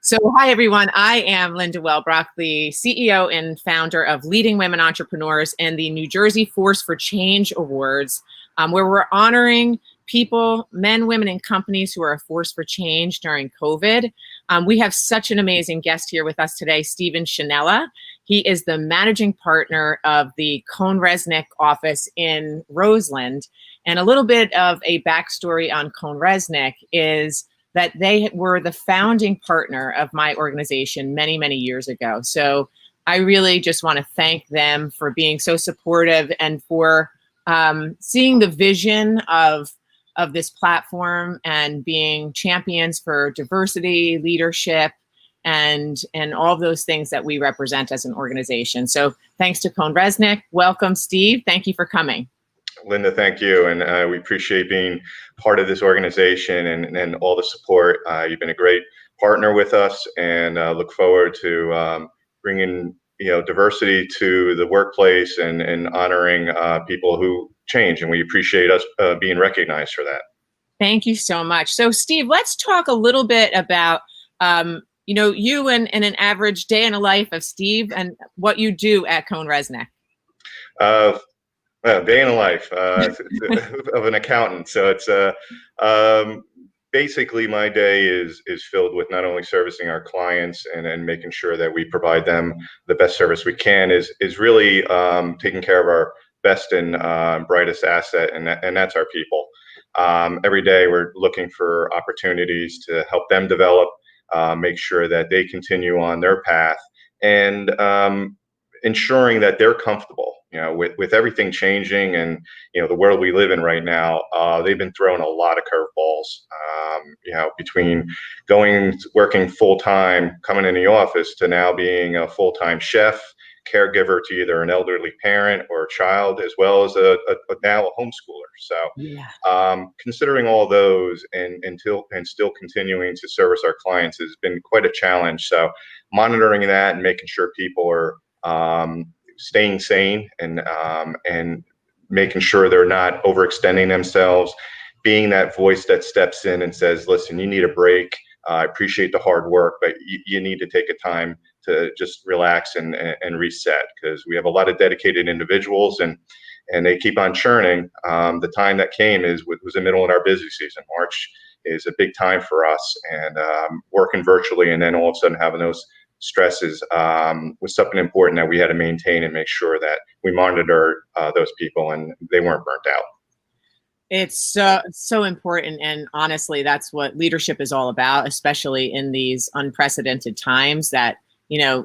So, hi everyone. I am Linda Wellbrock, the CEO and founder of Leading Women Entrepreneurs and the New Jersey Force for Change Awards, where we're honoring people, men, women, and companies who are a force for change during COVID. We have such an amazing guest here with us today, Stephen Schinella. He is the managing partner of the Kohn-Resnick office in Roseland. And a little bit of a backstory on Kohn-Resnick is that they were the founding partner of my organization many, many years ago. So I really just want to thank them for being so supportive and for seeing the vision of this platform and being champions for diversity, leadership, and all those things that we represent as an organization. So thanks to Kohn-Resnick. Welcome, Steve. Thank you for coming. Linda, thank you. And we appreciate being part of this organization and all the support. You've been a great partner with us, and look forward to bringing diversity to the workplace and honoring people who change. And we appreciate us being recognized for that. Thank you so much. So, Steve, let's talk a little bit about you and an average day in the life of Steve and what you do at Kohn-Resnick. Day in the life of an accountant. So it's basically my day is filled with not only servicing our clients and making sure that we provide them the best service we can, is really taking care of our best and brightest asset, and that's our people. Every day we're looking for opportunities to help them develop, make sure that they continue on their path, and ensuring that they're comfortable. With everything changing and the world we live in right now, they've been throwing a lot of curveballs. Between working full time, coming in the office, to now being a full time chef, caregiver to either an elderly parent or a child, as well as now a homeschooler. So, considering all those and still continuing to service our clients has been quite a challenge. So, monitoring that and making sure people are staying sane and making sure they're not overextending themselves, being that voice that steps in and says, listen, you need a break. I appreciate the hard work, but you need to take a time to just relax and reset, because we have a lot of dedicated individuals and they keep on churning. The time that came was the middle of our busy season. March is a big time for us, and working virtually and then all of a sudden having those stresses was something important that we had to maintain and make sure that we monitor those people and they weren't burnt out. It's so important, and honestly, that's what leadership is all about, especially in these unprecedented times that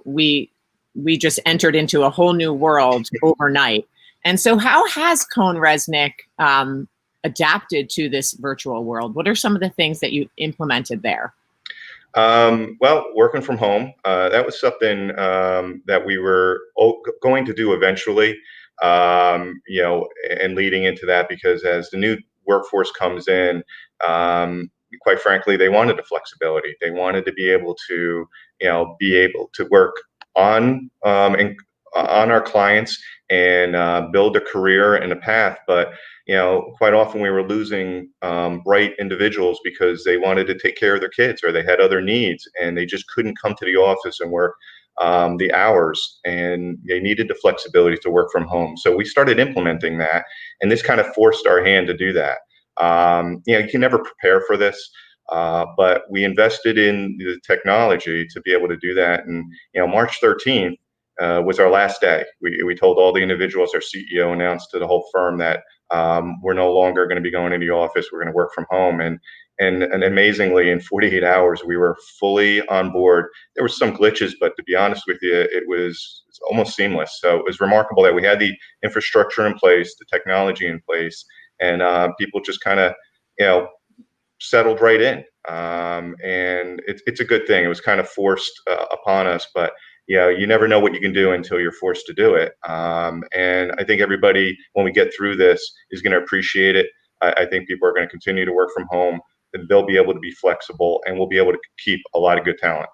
we just entered into a whole new world overnight. And so, how has Kohn-Resnick adapted to this virtual world? What are some of the things that you implemented there? Well, working from home, that was something that we were going to do eventually, and leading into that, because as the new workforce comes in, quite frankly, they wanted the flexibility. They wanted to be able to work on our clients and build a career and a path. But quite often we were losing bright individuals because they wanted to take care of their kids or they had other needs and they just couldn't come to the office and work the hours, and they needed the flexibility to work from home. So we started implementing that, and this kind of forced our hand to do that. You can never prepare for this, but we invested in the technology to be able to do that. And March 13th was our last day. We told all the individuals, our CEO announced to the whole firm that we're no longer going to be going into the office. We're going to work from home. And amazingly, in 48 hours, we were fully on board. There were some glitches, but to be honest with you, it's almost seamless. So it was remarkable that we had the infrastructure in place, the technology in place, and people just kind of, settled right in. And it's a good thing. It was kind of forced upon us, but you never know what you can do until you're forced to do it. And I think everybody, when we get through this, is going to appreciate it. I think people are going to continue to work from home, and they'll be able to be flexible, and we'll be able to keep a lot of good talent.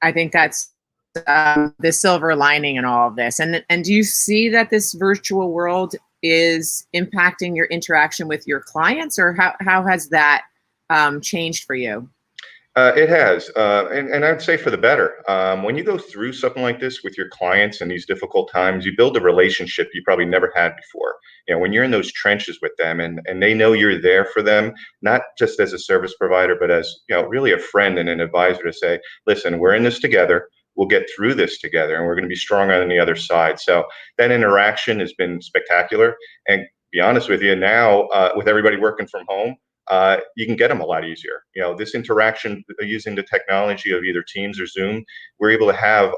I think that's the silver lining in all of this. And do you see that this virtual world is impacting your interaction with your clients, or how has that changed for you? It has, and I'd say for the better. When you go through something like this with your clients in these difficult times, you build a relationship you probably never had before. You know, when you're in those trenches with them, and they know you're there for them, not just as a service provider, but as really a friend and an advisor to say, "Listen, we're in this together. We'll get through this together, and we're going to be stronger on the other side." So that interaction has been spectacular. And be honest with you, now with everybody working from home, you can get them a lot easier. You know, this interaction using the technology of either Teams or Zoom, we're able to have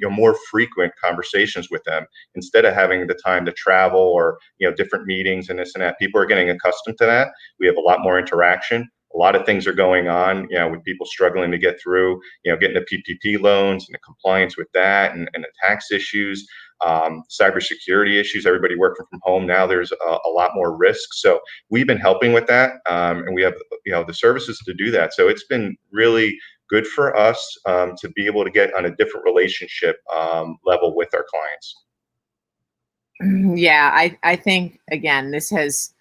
more frequent conversations with them instead of having the time to travel or different meetings and this and that. People are getting accustomed to that. We have a lot more interaction. A lot of things are going on, with people struggling to get through, getting the PPP loans and the compliance with that, and the tax issues, cybersecurity issues. Everybody working from home now. There's a lot more risk. So we've been helping with that, and we have the services to do that. So it's been really good for us to be able to get on a different relationship level with our clients. Yeah, I think, again, this has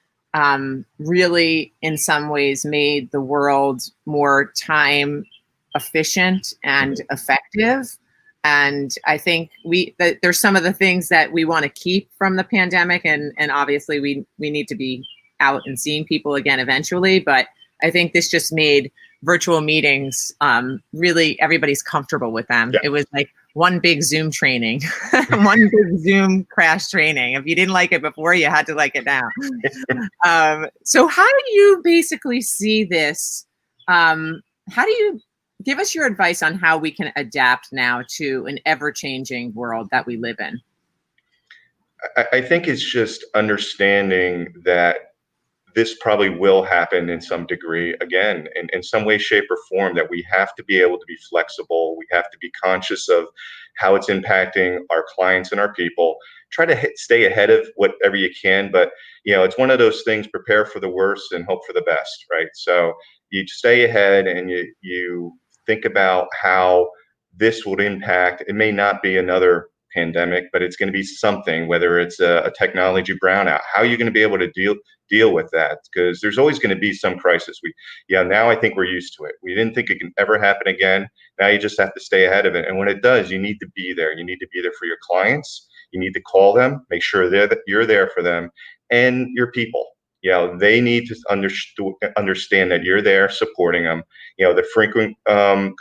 really, in some ways, made the world more time efficient and effective. And I think there's some of the things that we want to keep from the pandemic, and obviously we need to be out and seeing people again eventually. But I think this just made virtual meetings really, everybody's comfortable with them. Yeah. It was like one big Zoom training, one big Zoom crash training. If you didn't like it before, you had to like it now. So how do you basically see this? How do you give us your advice on how we can adapt now to an ever-changing world that we live in? I think it's just understanding that this probably will happen in some degree again, in some way, shape, or form, that we have to be able to be flexible. We have to be conscious of how it's impacting our clients and our people. Try to stay ahead of whatever you can, but it's one of those things: prepare for the worst and hope for the best, right? So you stay ahead and you think about how this would impact. It may not be another pandemic, but it's going to be something, whether it's a technology brownout. How are you going to be able to deal with that? Because there's always going to be some crisis. Now I think we're used to it. We didn't think it can ever happen again. Now you just have to stay ahead of it. And when it does, you need to be there. You need to be there for your clients. You need to call them, make sure that you're there for them, and your people. They need to understand that you're there supporting them. The frequent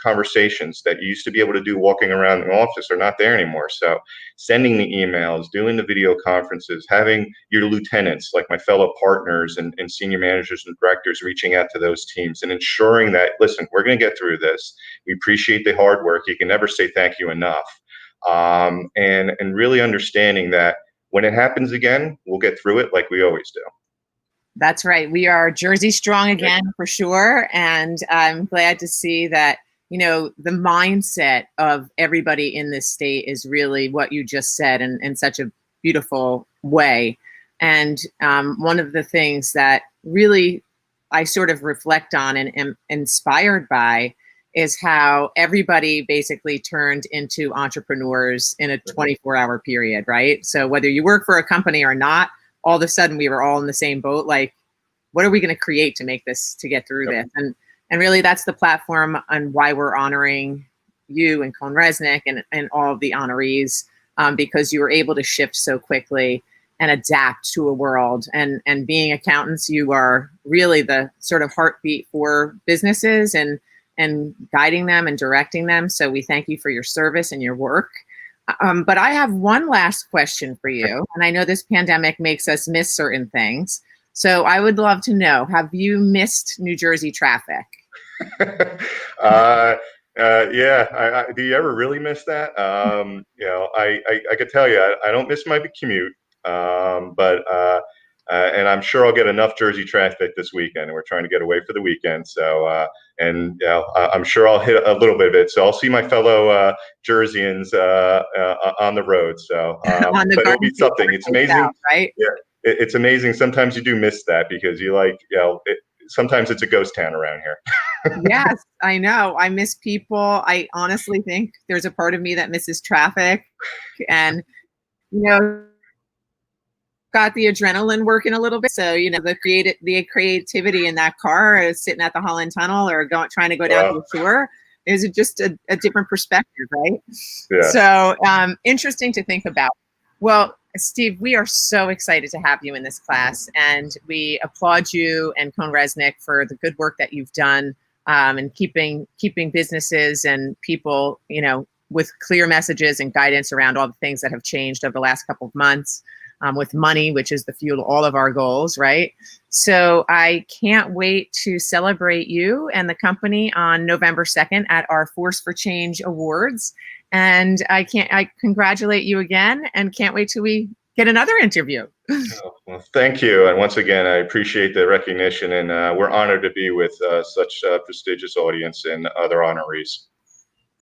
conversations that you used to be able to do walking around the office are not there anymore. So sending the emails, doing the video conferences, having your lieutenants, like my fellow partners and senior managers and directors, reaching out to those teams and ensuring that, listen, we're going to get through this. We appreciate the hard work. You can never say thank you enough. And really understanding that when it happens again, we'll get through it like we always do. That's right. We are Jersey strong again, for sure. And I'm glad to see that, the mindset of everybody in this state is really what you just said, in such a beautiful way. And one of the things that really I sort of reflect on and am inspired by is how everybody basically turned into entrepreneurs in a 24-hour period, right? So whether you work for a company or not, all of a sudden we were all in the same boat. Like, what are we going to create to make this, to get through this? And really that's the platform and why we're honoring you and Cone Resnick and all of the honorees, because you were able to shift so quickly and adapt to a world. And being accountants, you are really the sort of heartbeat for businesses and guiding them and directing them. So we thank you for your service and your work. But I have one last question for you. And I know this pandemic makes us miss certain things. So I would love to know, have you missed New Jersey traffic? Yeah. Do you ever really miss that? I could tell you, I don't miss my commute, and I'm sure I'll get enough Jersey traffic this weekend. We're trying to get away for the weekend, so I'm sure I'll hit a little bit of it. So I'll see my fellow Jerseyans on the road. So, but it'll be something. It's amazing, south, right? Yeah, it's amazing. Sometimes you do miss that because sometimes it's a ghost town around here. Yes, I know. I miss people. I honestly think there's a part of me that misses traffic. And, got the adrenaline working a little bit. So, the creativity in that car is sitting at the Holland Tunnel or trying to go down to the shore is just a different perspective, right? Yes. So interesting to think about. Well, Steve, we are so excited to have you in this class, and we applaud you and Cone Resnick for the good work that you've done in keeping businesses and people, with clear messages and guidance around all the things that have changed over the last couple of months. With money, which is the fuel to all of our goals, right? So I can't wait to celebrate you and the company on November 2nd at our Force for Change Awards. And I congratulate you again and can't wait till we get another interview. Oh, well, thank you. And once again, I appreciate the recognition, and we're honored to be with such a prestigious audience and other honorees.